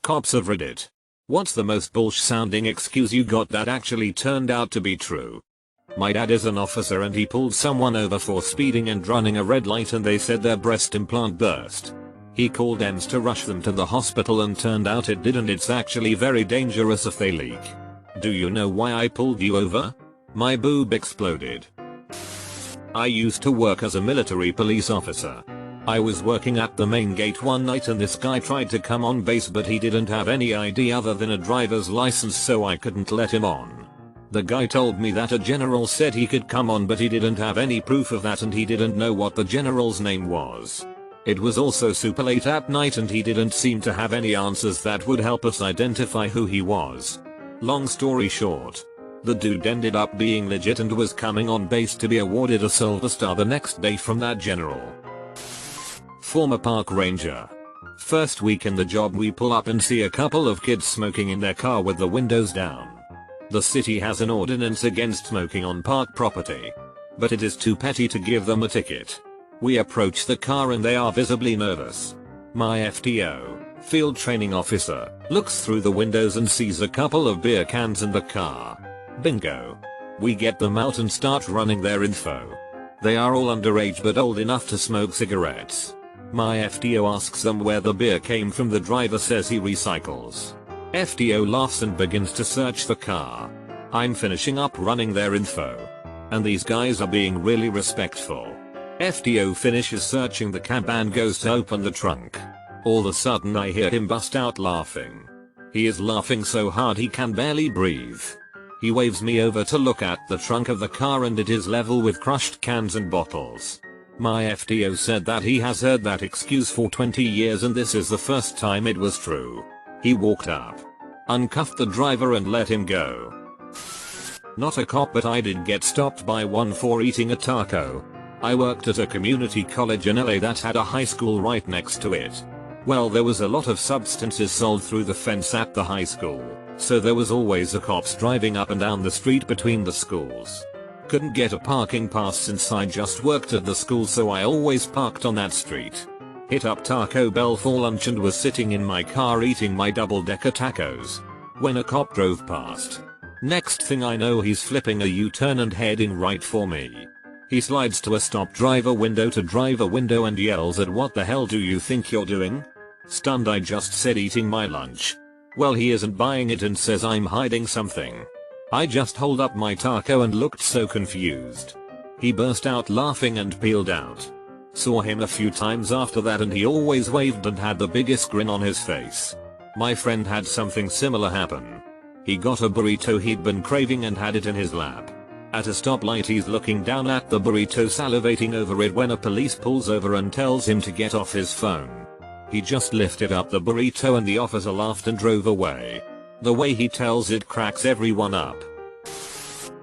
Cops have read it. What's the most bullsh sounding excuse you got that actually turned out to be true? My dad is an officer and he pulled someone over for speeding and running a red light and they said their breast implant burst. He called EMS to rush them to the hospital and turned out it didn't. It's actually very dangerous if they leak. Do you know why I pulled you over? My boob exploded. I used to work as a military police officer. I was working at the main gate one night and this guy tried to come on base but he didn't have any ID other than a driver's license, so I couldn't let him on. The guy told me that a general said he could come on but he didn't have any proof of that and he didn't know what the general's name was. It was also super late at night and he didn't seem to have any answers that would help us identify who he was. Long story short, the dude ended up being legit and was coming on base to be awarded a Silver Star the next day from that general. Former park ranger. First week in the job we pull up and see a couple of kids smoking in their car with the windows down. The city has an ordinance against smoking on park property, but it is too petty to give them a ticket. We approach the car and they are visibly nervous. My FTO, field training officer, looks through the windows and sees a couple of beer cans in the car. Bingo. We get them out and start running their info. They are all underage but old enough to smoke cigarettes. My FTO asks them where the beer came from. The driver says he recycles. FTO laughs and begins to search the car. I'm finishing up running their info. And these guys are being really respectful. FTO finishes searching the cab and goes to open the trunk. All of a sudden I hear him bust out laughing. He is laughing so hard he can barely breathe. He waves me over to look at the trunk of the car and it is level with crushed cans and bottles. My FTO said that he has heard that excuse for 20 years and this is the first time it was true. He walked up, uncuffed the driver and let him go. Not a cop but I did get stopped by one for eating a taco. I worked at a community college in LA that had a high school right next to it. Well, there was a lot of substances sold through the fence at the high school, so there was always a cops driving up and down the street between the schools. Couldn't get a parking pass since I just worked at the school, so I always parked on that street. Hit up Taco Bell for lunch and was sitting in my car eating my double-decker tacos when a cop drove past. Next thing I know he's flipping a U-turn and heading right for me. He slides to a stop driver window to driver window and yells at what the hell do you think you're doing? Stunned I just said eating my lunch. Well, he isn't buying it and says I'm hiding something. I just hold up my taco and looked so confused. He burst out laughing and peeled out. Saw him a few times after that and he always waved and had the biggest grin on his face. My friend had something similar happen. He got a burrito he'd been craving and had it in his lap. At a stoplight he's looking down at the burrito salivating over it when a police pulls over and tells him to get off his phone. He just lifted up the burrito and the officer laughed and drove away. The way he tells it cracks everyone up.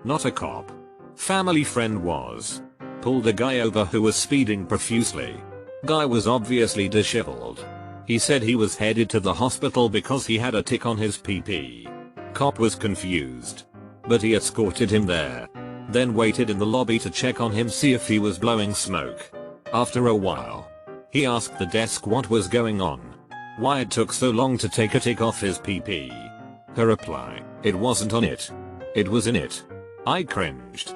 Not a cop. Family friend was. Pulled a guy over who was speeding profusely. Guy was obviously disheveled. He said he was headed to the hospital because he had a tick on his PP. Cop was confused, but he escorted him there. Then waited in the lobby to check on him, see if he was blowing smoke. After a while, he asked the desk what was going on. Why it took so long to take a tick off his PP. Her reply, it wasn't on it. It was in it. I cringed.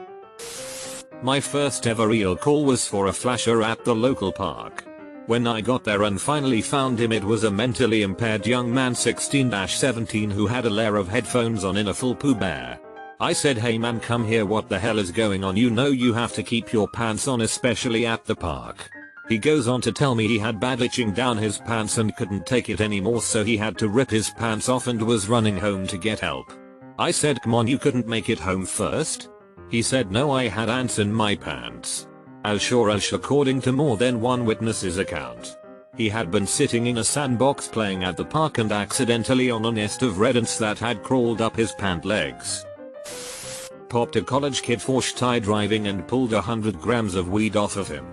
My first ever real call was for a flasher at the local park. When I got there and finally found him, it was a mentally impaired young man 16-17 who had a layer of headphones on in a full Pooh Bear. I said, hey man, come here, what the hell is going on? You know you have to keep your pants on, especially at the park. He goes on to tell me he had bad itching down his pants and couldn't take it anymore, so he had to rip his pants off and was running home to get help. I said, come on, you couldn't make it home first? He said no, I had ants in my pants. As sure as according to more than one witness's account. He had been sitting in a sandbox playing at the park and accidentally on a nest of rodents that had crawled up his pant legs. Popped a college kid for shit driving and pulled 100 grams of weed off of him.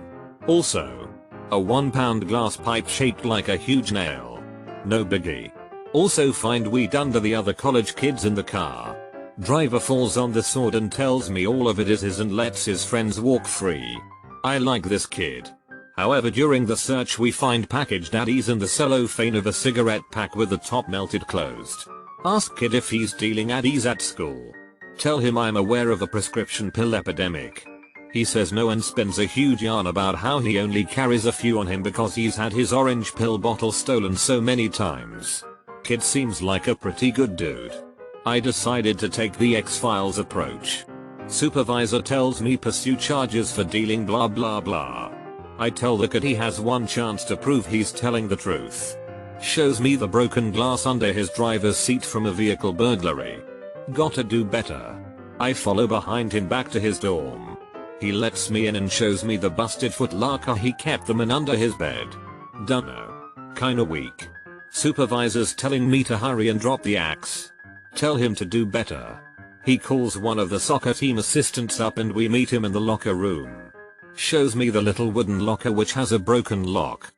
Also, a 1-pound glass pipe shaped like a huge nail. No biggie. Also find weed under the other college kids in the car. Driver falls on the sword and tells me all of it is his and lets his friends walk free. I like this kid. However, during the search we find packaged addies in the cellophane of a cigarette pack with the top melted closed. Ask kid if he's dealing addies at school. Tell him I'm aware of the prescription pill epidemic. He says no and spins a huge yarn about how he only carries a few on him because he's had his orange pill bottle stolen so many times. Kid seems like a pretty good dude. I decided to take the X-Files approach. Supervisor tells me pursue charges for dealing blah blah blah. I tell the kid he has one chance to prove he's telling the truth. Shows me the broken glass under his driver's seat from a vehicle burglary. Gotta do better. I follow behind him back to his dorm. He lets me in and shows me the busted foot locker he kept them in under his bed. Dunno. Kinda weak. Supervisor's telling me to hurry and drop the axe. Tell him to do better. He calls one of the soccer team assistants up and we meet him in the locker room. Shows me the little wooden locker which has a broken lock.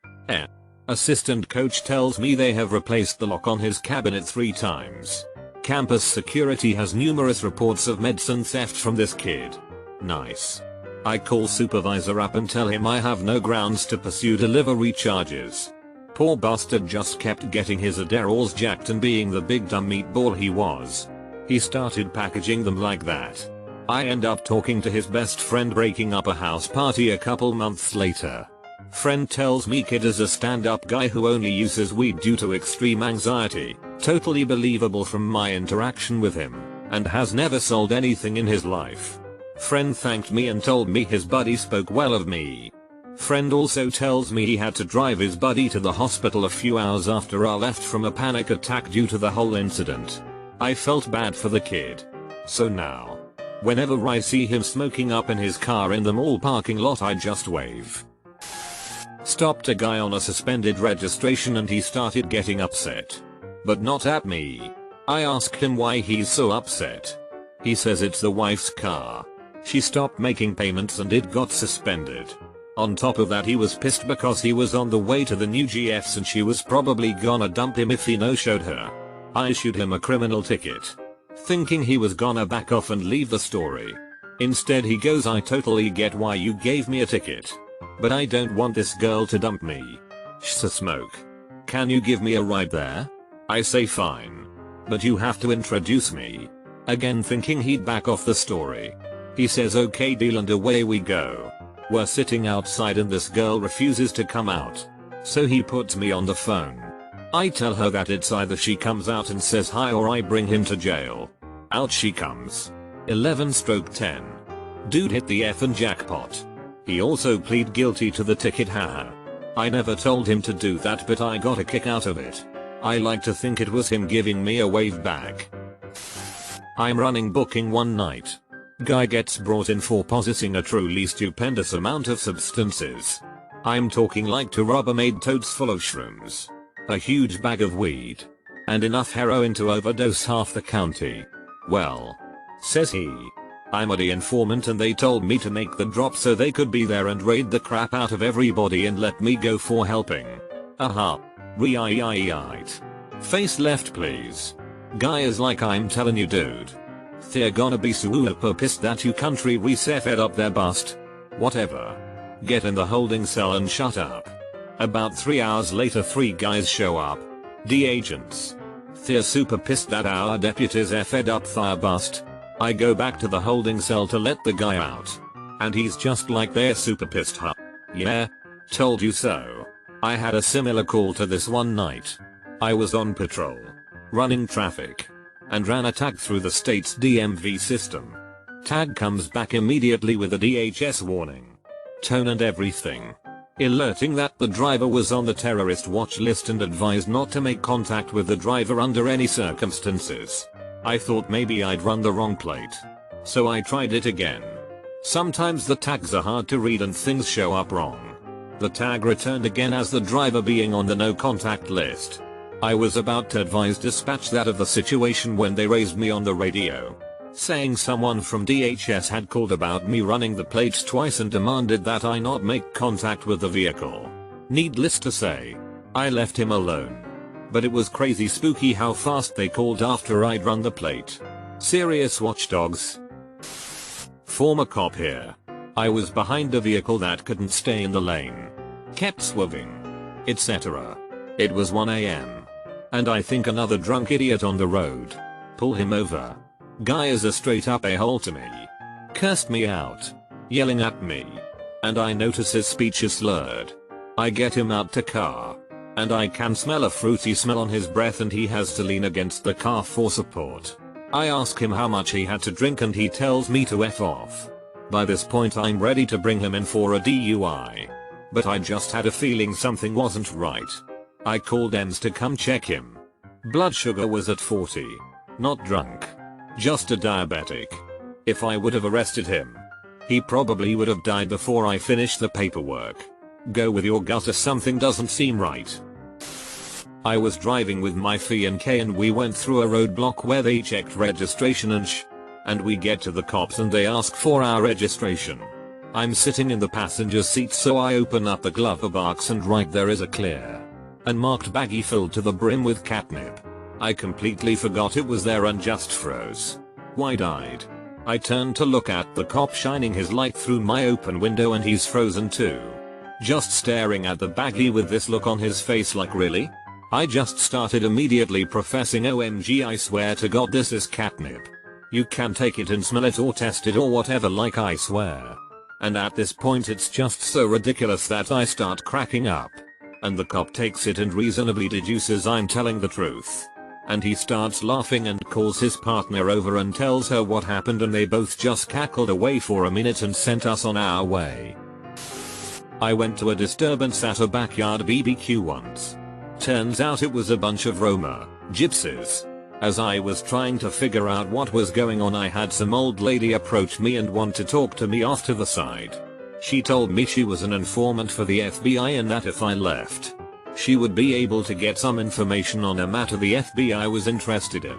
Assistant coach tells me they have replaced the lock on his cabinet 3 times. Campus security has numerous reports of medicine theft from this kid. Nice. I call supervisor up and tell him I have no grounds to pursue delivery charges. Poor bastard just kept getting his Adderalls jacked and being the big dumb meatball he was. He started packaging them like that. I end up talking to his best friend breaking up a house party a couple months later. Friend tells me kid is a stand-up guy who only uses weed due to extreme anxiety, totally believable from my interaction with him, and has never sold anything in his life. Friend thanked me and told me his buddy spoke well of me. Friend also tells me he had to drive his buddy to the hospital a few hours after I left from a panic attack due to the whole incident. I felt bad for the kid. So now, whenever I see him smoking up in his car in the mall parking lot I just wave. Stopped a guy on a suspended registration and he started getting upset. But not at me. I asked him why he's so upset. He says it's the wife's car. She stopped making payments and it got suspended. On top of that he was pissed because he was on the way to the new GFs and she was probably gonna dump him if he no-showed her. I issued him a criminal ticket. Thinking he was gonna back off and leave the story. Instead he goes, I totally get why you gave me a ticket. But I don't want this girl to dump me. Smoke. Can you give me a ride there? I say fine. But you have to introduce me. Again thinking he'd back off the story. He says okay deal and away we go. We're sitting outside and this girl refuses to come out. So he puts me on the phone. I tell her that it's either she comes out and says hi or I bring him to jail. Out she comes. 11/10. Dude hit the effing jackpot. He also plead guilty to the ticket, haha. I never told him to do that but I got a kick out of it. I like to think it was him giving me a wave back. I'm running booking one night. Guy gets brought in for possessing a truly stupendous amount of substances. I'm talking like 2 Rubbermaid totes full of shrooms, a huge bag of weed, and enough heroin to overdose half the county. Well, says he, I'm a informant and they told me to make the drop so they could be there and raid the crap out of everybody and let me go for helping. Aha. Right. Face left please. Guy is like I'm telling you dude. They're gonna be super pissed that you country reset fed up their bust. Whatever. Get in the holding cell and shut up. About 3 hours later 3 guys show up. D agents. They're super pissed that our deputies are fed up their bust. I go back to the holding cell to let the guy out. And he's just like they're super pissed huh? Yeah? Told you so. I had a similar call to this one night. I was on patrol. Running traffic. And ran a tag through the state's DMV system. Tag comes back immediately with a DHS warning. Tone and everything. Alerting that the driver was on the terrorist watch list and advised not to make contact with the driver under any circumstances. I thought maybe I'd run the wrong plate. So I tried it again. Sometimes the tags are hard to read and things show up wrong. The tag returned again as the driver being on the no contact list. I was about to advise dispatch that of the situation when they raised me on the radio, saying someone from DHS had called about me running the plates twice and demanded that I not make contact with the vehicle. Needless to say, I left him alone. But it was crazy spooky how fast they called after I'd run the plate. Serious watchdogs. Former cop here. I was behind a vehicle that couldn't stay in the lane. kept swerving, etc. It was 1 AM. And I think another drunk idiot on the road. Pull him over. Guy is a straight up a-hole to me. Cursed me out. Yelling at me. And I notice his speech is slurred. I get him out to car. And I can smell a fruity smell on his breath and he has to lean against the car for support. I ask him how much he had to drink and he tells me to F off. By this point I'm ready to bring him in for a DUI. But I just had a feeling something wasn't right. I called EMS to come check him. Blood sugar was at 40. Not drunk. Just a diabetic. If I would have arrested him, he probably would have died before I finished the paperwork. Go with your gut if something doesn't seem right. I was driving with my fiancé and we went through a roadblock where they checked registration and we get to the cops and they ask for our registration. I'm sitting in the passenger seat so I open up the glove box and right there is a clear unmarked baggie filled to the brim with catnip. I completely forgot it was there and just froze. Wide-eyed. I turned to look at the cop shining his light through my open window and he's frozen too. Just staring at the baggie with this look on his face like really? I just started immediately professing OMG I swear to God this is catnip. You can take it and smell it or test it or whatever like I swear. And at this point it's just so ridiculous that I start cracking up. And the cop takes it and reasonably deduces I'm telling the truth. And he starts laughing and calls his partner over and tells her what happened and they both just cackled away for a minute and sent us on our way. I went to a disturbance at a backyard BBQ once. Turns out it was a bunch of Roma gypsies. As I was trying to figure out what was going on I had some old lady approach me and want to talk to me off to the side. She told me she was an informant for the FBI and that if I left, she would be able to get some information on a matter the FBI was interested in.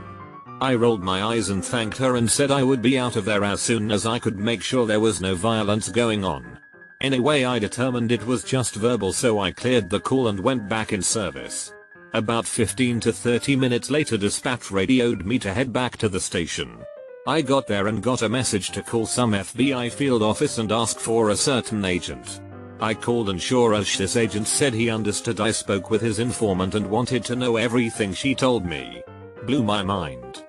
I rolled my eyes and thanked her and said I would be out of there as soon as I could make sure there was no violence going on. Anyway I determined it was just verbal so I cleared the call and went back in service. About 15 to 30 minutes later dispatch radioed me to head back to the station. I got there and got a message to call some FBI field office and ask for a certain agent. I called and sure as this agent said he understood I spoke with his informant and wanted to know everything she told me. Blew my mind.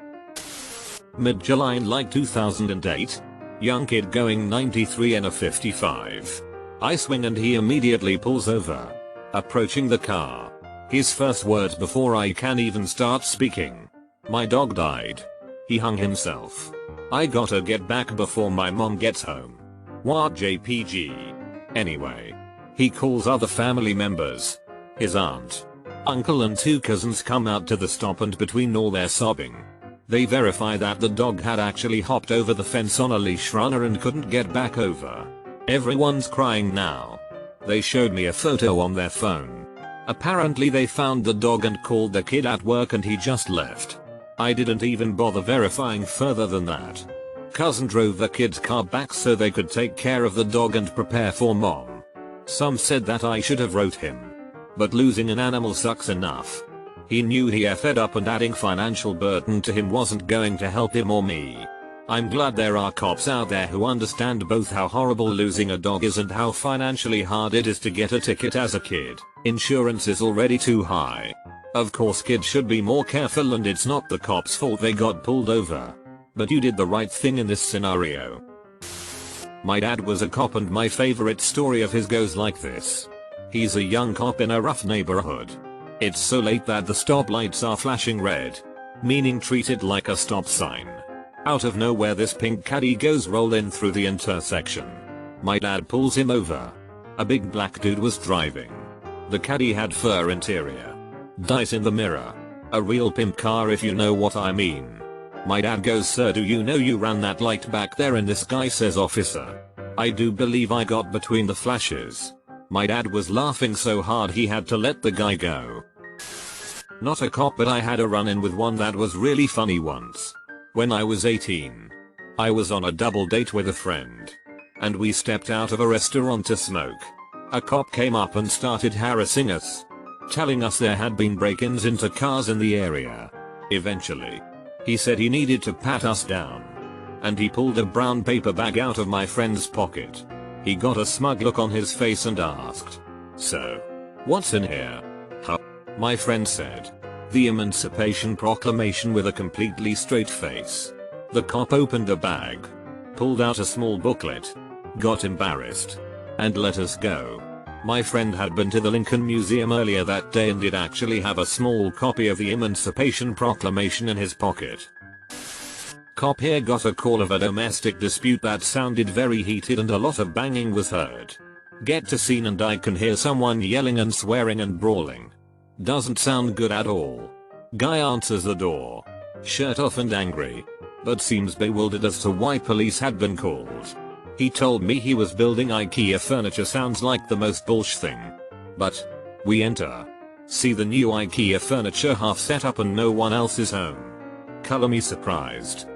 Mid-July in like 2008. Young kid going 93 in a 55. I swing and he immediately pulls over. Approaching the car. His first words before I can even start speaking. My dog died. He hung himself. I gotta get back before my mom gets home. What JPG? Anyway. He calls other family members. His aunt, uncle and 2 cousins come out to the stop and between all their sobbing, they verify that the dog had actually hopped over the fence on a leash runner and couldn't get back over. Everyone's crying now. They showed me a photo on their phone. Apparently they found the dog and called the kid at work and he just left. I didn't even bother verifying further than that. Cousin drove the kid's car back so they could take care of the dog and prepare for mom. Some said that I should have wrote him. But losing an animal sucks enough. He knew he effed up and adding financial burden to him wasn't going to help him or me. I'm glad there are cops out there who understand both how horrible losing a dog is and how financially hard it is to get a ticket as a kid. Insurance is already too high. Of course kids should be more careful and it's not the cops' fault they got pulled over. But you did the right thing in this scenario. My dad was a cop and my favorite story of his goes like this. He's a young cop in a rough neighborhood. It's so late that the stoplights are flashing red, meaning treated like a stop sign. Out of nowhere this pink caddy goes rolling through the intersection. My dad pulls him over. A big black dude was driving. The caddy had fur interior. Dice in the mirror. A real pimp car if you know what I mean. My dad goes, "Sir, do you know you ran that light back there?" And this guy says, "Officer, I do believe I got between the flashes." My dad was laughing so hard he had to let the guy go. Not a cop, but I had a run-in with one that was really funny once. When I was 18. I was on a double date with a friend. And we stepped out of a restaurant to smoke. A cop came up and started harassing us, telling us there had been break-ins into cars in the area. Eventually, he said he needed to pat us down. And he pulled a brown paper bag out of my friend's pocket. He got a smug look on his face and asked, So, what's in here? Huh? My friend said. The Emancipation Proclamation with a completely straight face. The cop opened a bag, pulled out a small booklet, got embarrassed, and let us go. My friend had been to the Lincoln Museum earlier that day and did actually have a small copy of the Emancipation Proclamation in his pocket. Cop here got a call of a domestic dispute that sounded very heated and a lot of banging was heard. Get to scene and I can hear someone yelling and swearing and brawling. Doesn't sound good at all. Guy answers the door, shirt off and angry, but seems bewildered as to why police had been called. He told me he was building IKEA furniture. Sounds like the most bullsh thing. But we enter, see the new IKEA furniture half set up and no one else is home. Color me surprised.